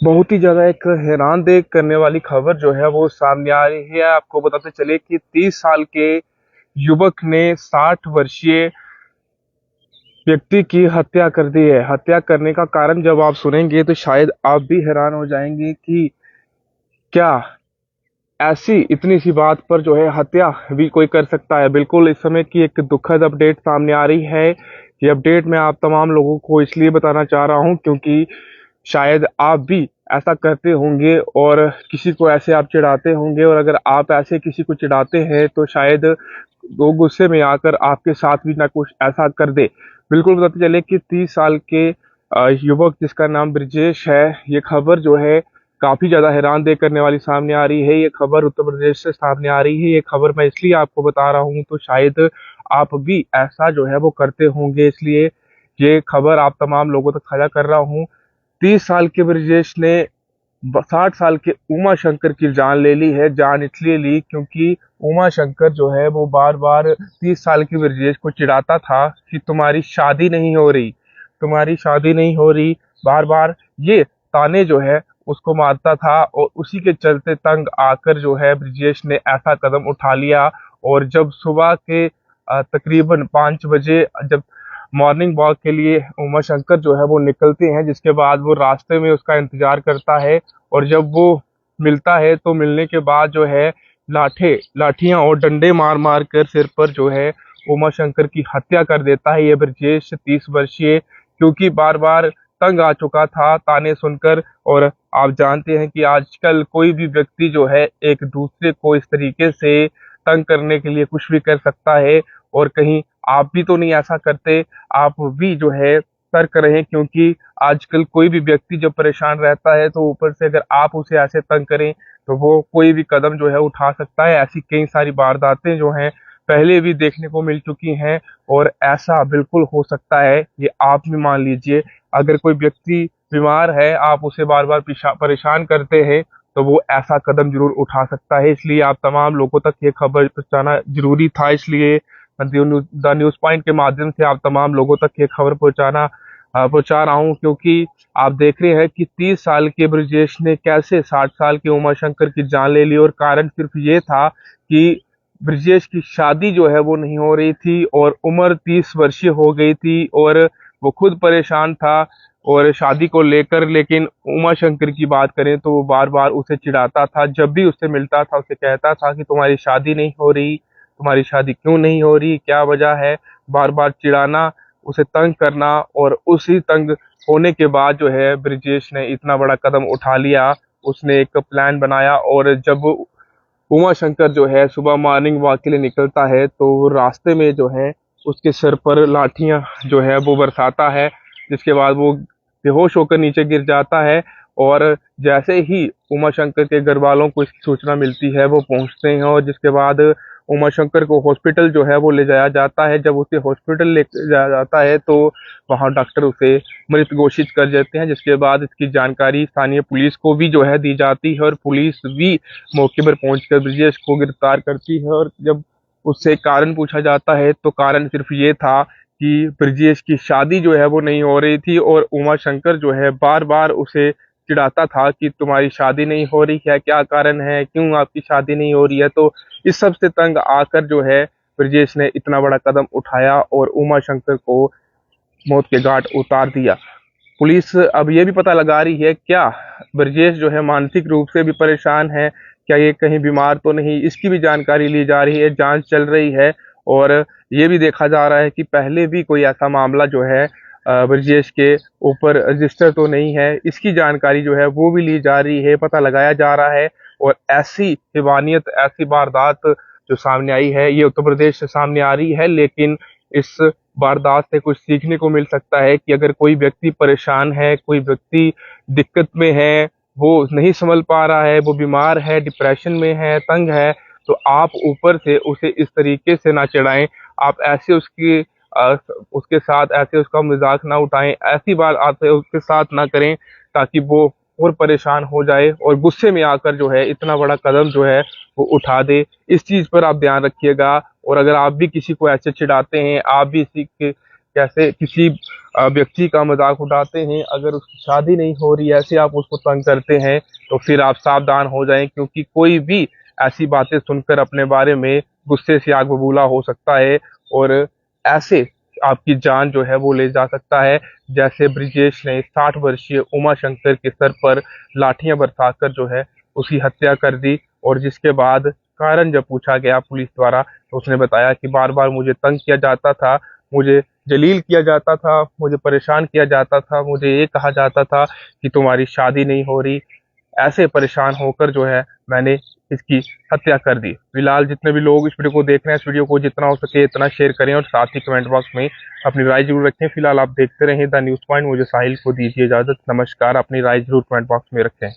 बहुत ही ज़्यादा एक हैरानदह करने वाली खबर जो है वो सामने आ रही है। आपको बताते चले कि 30 साल के युवक ने 60 वर्षीय व्यक्ति की हत्या कर दी है। हत्या करने का कारण जब आप सुनेंगे तो शायद आप भी हैरान हो जाएंगे कि क्या ऐसी इतनी सी बात पर जो है हत्या भी कोई कर सकता है। बिल्कुल इस समय की एक दुखद अपडेट सामने आ रही है। ये अपडेट मैं आप तमाम लोगों को इसलिए बताना चाह रहा हूँ क्योंकि शायद आप भी ऐसा करते होंगे और किसी को ऐसे आप चिढ़ाते होंगे, और अगर आप ऐसे किसी को चिढ़ाते हैं तो शायद वो गुस्से में आकर आपके साथ भी ना कुछ ऐसा कर दे। बिल्कुल बताते चले कि 30 साल के युवक जिसका नाम ब्रिजेश है, ये खबर जो है काफी ज्यादा हैरानदह करने वाली सामने आ रही है। ये खबर उत्तर प्रदेश से सामने आ रही है। ये खबर मैं इसलिए आपको बता रहा हूँ तो शायद आप भी ऐसा जो है वो करते होंगे, इसलिए ये खबर आप तमाम लोगों तक साझा कर रहा हूँ। 30 साल के ब्रजेश ने 60 साल के उमा शंकर की जान ले ली है। जान इसलिए ली क्योंकि उमा शंकर जो है वो बार बार 30 साल के ब्रजेश को चिढ़ाता था कि तुम्हारी शादी नहीं हो रही, तुम्हारी शादी नहीं हो रही। बार बार ये ताने जो है उसको मारता था, और उसी के चलते तंग आकर जो है ब्रजेश ने ऐसा कदम उठा लिया। और जब सुबह के तकरीबन 5 बजे जब मॉर्निंग वॉक के लिए उमा शंकर जो है वो निकलते हैं, जिसके बाद वो रास्ते में उसका इंतजार करता है। और जब वो मिलता है तो मिलने के बाद जो है लाठियां और डंडे मार मार कर सिर पर जो है उमा शंकर की हत्या कर देता है ये ब्रजेश 30 वर्षीय, क्योंकि बार बार तंग आ चुका था ताने सुनकर। और आप जानते हैं कि आजकल कोई भी व्यक्ति जो है एक दूसरे को इस तरीके से तंग करने के लिए कुछ भी कर सकता है। और कहीं आप भी तो नहीं ऐसा करते, आप भी जो है सतर्क रहें, क्योंकि आजकल कोई भी व्यक्ति जब परेशान रहता है तो ऊपर से अगर आप उसे ऐसे तंग करें तो वो कोई भी कदम जो है उठा सकता है। ऐसी कई सारी वारदातें जो हैं पहले भी देखने को मिल चुकी हैं, और ऐसा बिल्कुल हो सकता है। ये आप भी मान लीजिए, अगर कोई व्यक्ति बीमार है, आप उसे बार बार परेशान करते हैं तो वो ऐसा कदम जरूर उठा सकता है। इसलिए आप तमाम लोगों तक ये खबर पहुंचाना जरूरी था। इसलिए द न्यूज पॉइंट के माध्यम से आप तमाम लोगों तक ये खबर पहुंचा रहा हूं, क्योंकि आप देख रहे हैं कि 30 साल के ब्रजेश ने कैसे 60 साल के उमा शंकर की जान ले ली। और कारण सिर्फ ये था कि ब्रजेश की शादी जो है वो नहीं हो रही थी, और उम्र 30 वर्षीय हो गई थी, और वो खुद परेशान था और शादी को लेकर। लेकिन उमा शंकर की बात करें तो वो बार बार उसे चिढ़ाता था। जब भी उससे मिलता था उसे कहता था कि तुम्हारी शादी नहीं हो रही, तुम्हारी शादी क्यों नहीं हो रही, क्या वजह है। बार बार चिढ़ाना, उसे तंग करना, और उसी तंग होने के बाद जो है ब्रिजेश ने इतना बड़ा कदम उठा लिया। उसने एक प्लान बनाया, और जब उमा शंकर जो है सुबह मॉर्निंग वॉक के लिए निकलता है तो वो रास्ते में जो है उसके सिर पर लाठियां जो है वो बरसाता है, जिसके बाद वो बेहोश होकर नीचे गिर जाता है। और जैसे ही उमा शंकर के घर वालों को इसकी सूचना मिलती है वो पहुंचते हैं, और जिसके बाद उमा शंकर को हॉस्पिटल जो है वो ले जाया जाता है। जब उसे हॉस्पिटल ले जाया जाता है तो वहां डॉक्टर उसे मृत घोषित कर देते हैं, जिसके बाद इसकी जानकारी स्थानीय पुलिस को भी जो है दी जाती है, और पुलिस भी मौके पर पहुंचकर ब्रजेश को गिरफ्तार करती है। और जब उससे कारण पूछा जाता है तो कारण सिर्फ ये था कि ब्रजेश की शादी जो है वो नहीं हो रही थी, और उमा शंकर जो है बार बार उसे चिढ़ाता था कि तुम्हारी शादी नहीं हो रही है, क्या कारण है, क्यों आपकी शादी नहीं हो रही है। तो इस सब से तंग आकर जो है ब्रजेश ने इतना बड़ा कदम उठाया और उमा शंकर को मौत के घाट उतार दिया। पुलिस अब ये भी पता लगा रही है क्या ब्रजेश जो है मानसिक रूप से भी परेशान है, क्या ये कहीं बीमार तो नहीं, इसकी भी जानकारी ली जा रही है, जांच चल रही है। और ये भी देखा जा रहा है कि पहले भी कोई ऐसा मामला जो है ब्रजेश के ऊपर रजिस्टर तो नहीं है, इसकी जानकारी जो है वो भी ली जा रही है, पता लगाया जा रहा है। और ऐसी हिवानियत, ऐसी वारदात जो सामने आई है ये उत्तर प्रदेश से सामने आ रही है, लेकिन इस वारदात से कुछ सीखने को मिल सकता है कि अगर कोई व्यक्ति परेशान है, कोई व्यक्ति दिक्कत में है, वो नहीं संभल पा रहा है, वो बीमार है, डिप्रेशन में है, तंग है, तो आप ऊपर से उसे इस तरीके से ना चिढ़ाएं। आप ऐसे उसके साथ ऐसे उसका मजाक ना उठाएं, ऐसी बात आप उसके साथ ना करें ताकि वो और परेशान हो जाए और गुस्से में आकर जो है इतना बड़ा कदम जो है वो उठा दे। इस चीज पर आप ध्यान रखिएगा। और अगर आप भी किसी को ऐसे चिढ़ाते हैं, आप भी इसी के कैसे किसी व्यक्ति का मजाक उड़ाते हैं, अगर उसकी शादी नहीं हो रही ऐसे आप उसको तंग करते हैं, तो फिर आप सावधान हो जाएं, क्योंकि कोई भी ऐसी बातें सुनकर अपने बारे में गुस्से से आग बबूला हो सकता है और ऐसे आपकी जान जो है वो ले जा सकता है। जैसे ब्रिजेश ने 60 वर्षीय उमा शंकर के सर पर लाठियां बरसाकर जो है उसकी हत्या कर दी, और जिसके बाद कारण जब पूछा गया पुलिस द्वारा तो उसने बताया कि बार बार मुझे तंग किया जाता था, मुझे जलील किया जाता था, मुझे परेशान किया जाता था, मुझे ये कहा जाता था कि तुम्हारी शादी नहीं हो रही। ऐसे परेशान होकर जो है मैंने इसकी हत्या कर दी। फिलहाल जितने भी लोग इस वीडियो को देख रहे हैं, इस वीडियो को जितना हो सके इतना शेयर करें और साथ ही कमेंट बॉक्स में अपनी राय जरूर रखें। फिलहाल आप देखते रहें द न्यूज़ पॉइंट। मुझे साहिल को दीजिए इजाजत। नमस्कार। अपनी राय जरूर कमेंट बॉक्स में रखें।